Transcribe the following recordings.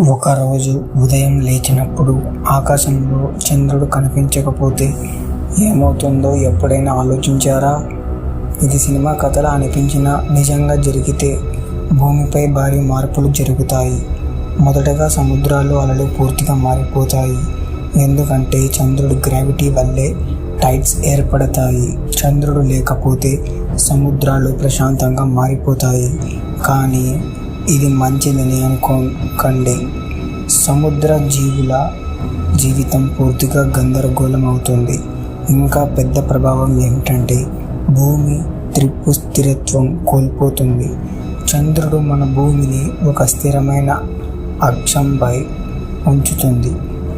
ఒకరోజు ఉదయం లేచినప్పుడు ఆకాశంలో చంద్రుడు కనిపించకపోతే ఏమవుతుందో ఎప్పుడైనా ఆలోచించారా? ఇది సినిమా కథలా అనిపించినా నిజంగా జరిగితే భూమిపై భారీ మార్పులు జరుగుతాయి. మొదటగా సముద్రాలు అలలు పూర్తిగా మారిపోతాయి. ఎందుకంటే చంద్రుడి గ్రావిటీ వల్లే టైడ్స్ ఏర్పడతాయి. చంద్రుడు లేకపోతే సముద్రాలు ప్రశాంతంగా మారిపోతాయి. కానీ ఇది మంచిదని అనుకోకండి. సముద్ర జీవుల జీవితం పూర్తిగా గందరగోళం అవుతుంది. ఇంకా పెద్ద ప్రభావం ఏమిటంటే భూమి స్థిరత్వం కోల్పోతుంది. చంద్రుడు మన భూమిని ఒక స్థిరమైన అక్షంపై ఉంచుతుంది.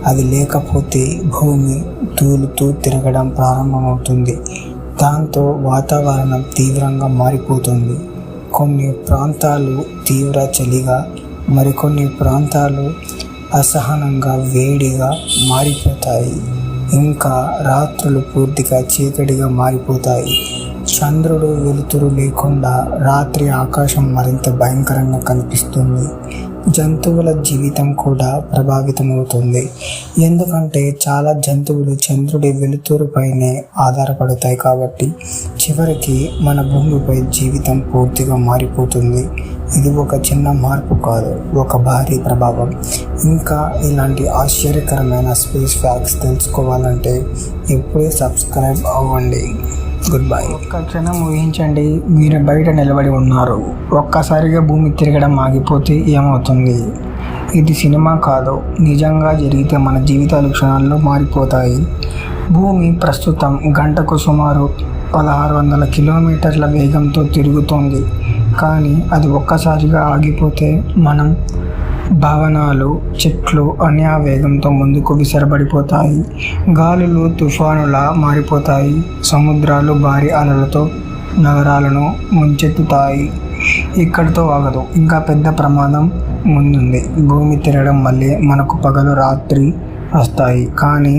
అది లేకపోతే భూమి తూలుతూ తిరగడం ప్రారంభమవుతుంది. దాంతో వాతావరణం తీవ్రంగా మారిపోతుంది. కొన్ని ప్రాంతాలు తీవ్ర చలిగా, మరికొన్ని ప్రాంతాలు అసహనంగా వేడిగా మారిపోతాయి. ఇంకా రాత్రులు పూర్తిగా చీకటిగా మారిపోతాయి. చంద్రుడు వెలుతురు లేకుండా రాత్రి ఆకాశం మరింత భయంకరంగా కనిపిస్తుంది. జంతువుల జీవితం కూడా ప్రభావితమవుతుంది. ఎందుకంటే చాలా జంతువులు చంద్రుడి వెలుతురుపైనే ఆధారపడతాయి. కాబట్టి చివరికి మన భూమిపై జీవితం పూర్తిగా మారిపోతుంది. ఇది ఒక చిన్న మార్పు కాదు, ఒక భారీ ప్రభావం. ఇంకా ఇలాంటి ఆశ్చర్యకరమైన స్పేస్ ఫ్యాక్ట్స్ తెలుసుకోవాలంటే ఇప్పుడే సబ్స్క్రైబ్ అవ్వండి. Good bye. ఒక్క క్షణం ఊహించండి, మీరు బయట నిలబడి ఉన్నారు. ఒక్కసారిగా భూమి తిరగడం ఆగిపోతే ఏమవుతుంది? ఇది సినిమా కాదు, నిజంగా జరిగితే మన జీవితాలు క్షణాల్లో మారిపోతాయి. భూమి ప్రస్తుతం గంటకు సుమారు 1600 కిలోమీటర్ల వేగంతో తిరుగుతోంది. కానీ అది ఒక్కసారిగా ఆగిపోతే మనం భవనాలు, చెట్లు అన్ని ఆ వేగంతో ముందుకు విసరబడిపోతాయి. గాలులు తుఫానులా మారిపోతాయి. సముద్రాలు భారీ అలలతో నగరాలను ముంచెత్తుతాయి. ఇక్కడితో ఆగదు, ఇంకా పెద్ద ప్రమాదం ముందుంది. భూమి తిరగడం వల్లే మనకు పగలు రాత్రి వస్తాయి. కానీ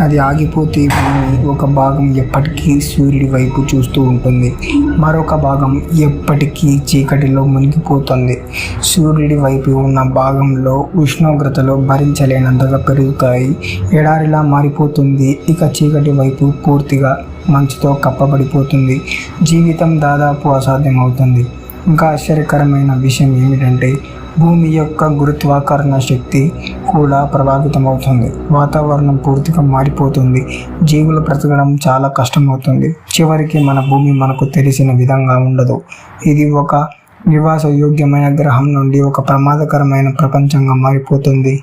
అది ఆగిపోతే భూమి ఒక భాగం ఎప్పటికీ సూర్యుడి వైపు చూస్తూ ఉంటుంది. మరొక భాగం ఎప్పటికీ చీకటిలో మునిగిపోతుంది. సూర్యుడి వైపు ఉన్న భాగంలో ఉష్ణోగ్రతలు భరించలేనంతగా పెరుగుతాయి. ఎడారిలా మారిపోతుంది. ఇక చీకటి వైపు పూర్తిగా మంచుతో కప్పబడిపోతుంది. జీవితం దాదాపు అసాధ్యమవుతుంది. ఇంకా ఆశ్చర్యకరమైన విషయం ఏమిటంటే భూమి యొక్క గురుత్వాకర్షణ శక్తి కూడా ప్రభావితమవుతుంది. వాతావరణం పూర్తిగా మారిపోతుంది. జీవులు బ్రతకడం చాలా కష్టమవుతుంది. చివరికి మన భూమి మనకు తెలిసిన విధంగా ఉండదు. ఇది ఒక నివాసయోగ్యమైన గ్రహం నుండి ఒక ప్రమాదకరమైన ప్రపంచంగా మారిపోతుంది.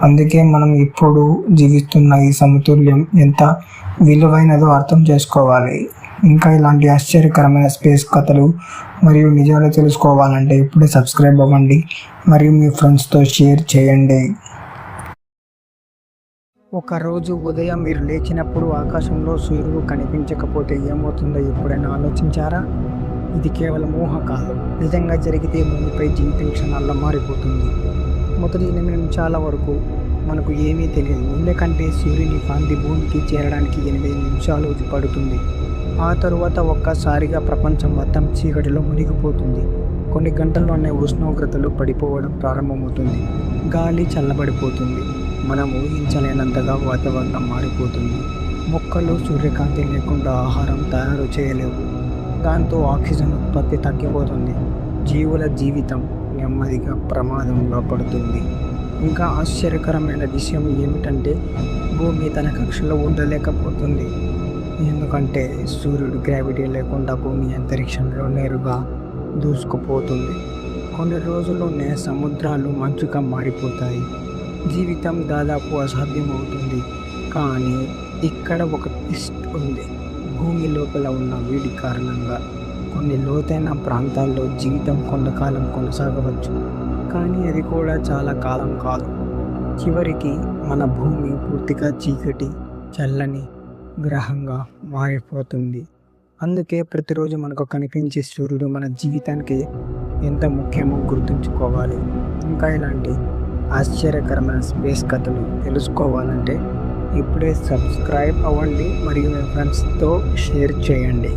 అందుకే మనం ఇప్పుడు జీవిస్తున్న ఈ సమతుల్యం ఎంత విలువైనదో అర్థం చేసుకోవాలి. ఇంకా ఇలాంటి ఆశ్చర్యకరమైన స్పేస్ కథలు మరియు నిజాలు తెలుసుకోవాలంటే ఇప్పుడే సబ్స్క్రైబ్ అవ్వండి మరియు మీ ఫ్రెండ్స్తో షేర్ చేయండి. ఒకరోజు ఉదయం మీరు లేచినప్పుడు ఆకాశంలో సూర్యుడు కనిపించకపోతే ఏమవుతుందో ఎప్పుడైనా ఆలోచించారా? ఇది కేవలం ఊహ కాదు, నిజంగా జరిగితే భూమిపై జీవితం క్షణాల్లో మారిపోతుంది. మొదటి 8 నిమిషాల వరకు మనకు ఏమీ తెలియదు. ఎందుకంటే సూర్యుని కాంతి భూమికి చేరడానికి 8 నిమిషాలు పడుతుంది. ఆ తరువాత ఒక్కసారిగా ప్రపంచం మొత్తం చీకటిలో మునిగిపోతుంది. కొన్ని గంటల్లోనే ఉష్ణోగ్రతలు పడిపోవడం ప్రారంభమవుతుంది. గాలి చల్లబడిపోతుంది. మనం ఊహించలేనంతగా వాతావరణం మారిపోతుంది. మొక్కలు సూర్యకాంతి లేకుండా ఆహారం తయారు చేయలేవు. దాంతో ఆక్సిజన్ ఉత్పత్తి తగ్గిపోతుంది. జీవుల జీవితం నెమ్మదిగా ప్రమాదంలో పడుతుంది. ఇంకా ఆశ్చర్యకరమైన విషయం ఏమిటంటే భూమి తన కక్షలో ఉండలేకపోతుంది. ఎందుకంటే సూర్యుడు గ్రావిటీ లేకుండా భూమి అంతరిక్షంలో నేరుగా దూసుకుపోతుంది. కొన్ని రోజుల్లోనే సముద్రాలు మంచుగా మారిపోతాయి. జీవితం దాదాపు అసాధ్యమవుతుంది. కానీ ఇక్కడ ఒక ట్విస్ట్ ఉంది. భూమి లోపల ఉన్న వేడి కారణంగా కొన్ని లోతైన ప్రాంతాల్లో జీవితం కొంతకాలం కొనసాగవచ్చు. కానీ అది కూడా చాలా కాలం కాదు. చివరికి మన భూమి పూర్తిగా చీకటి, చల్లని గ్రహంగా మారిపోతుంది. అందుకే ప్రతిరోజు మనకు కనిపించే సూర్యుడు మన జీవితానికి ఎంత ముఖ్యమో గుర్తుంచుకోవాలి. ఇంకా ఇలాంటి ఆశ్చర్యకరమైన స్పేస్ కథలు తెలుసుకోవాలంటే ఇప్పుడే సబ్స్క్రైబ్ అవ్వండి మరియు మీ ఫ్రెండ్స్తో షేర్ చేయండి.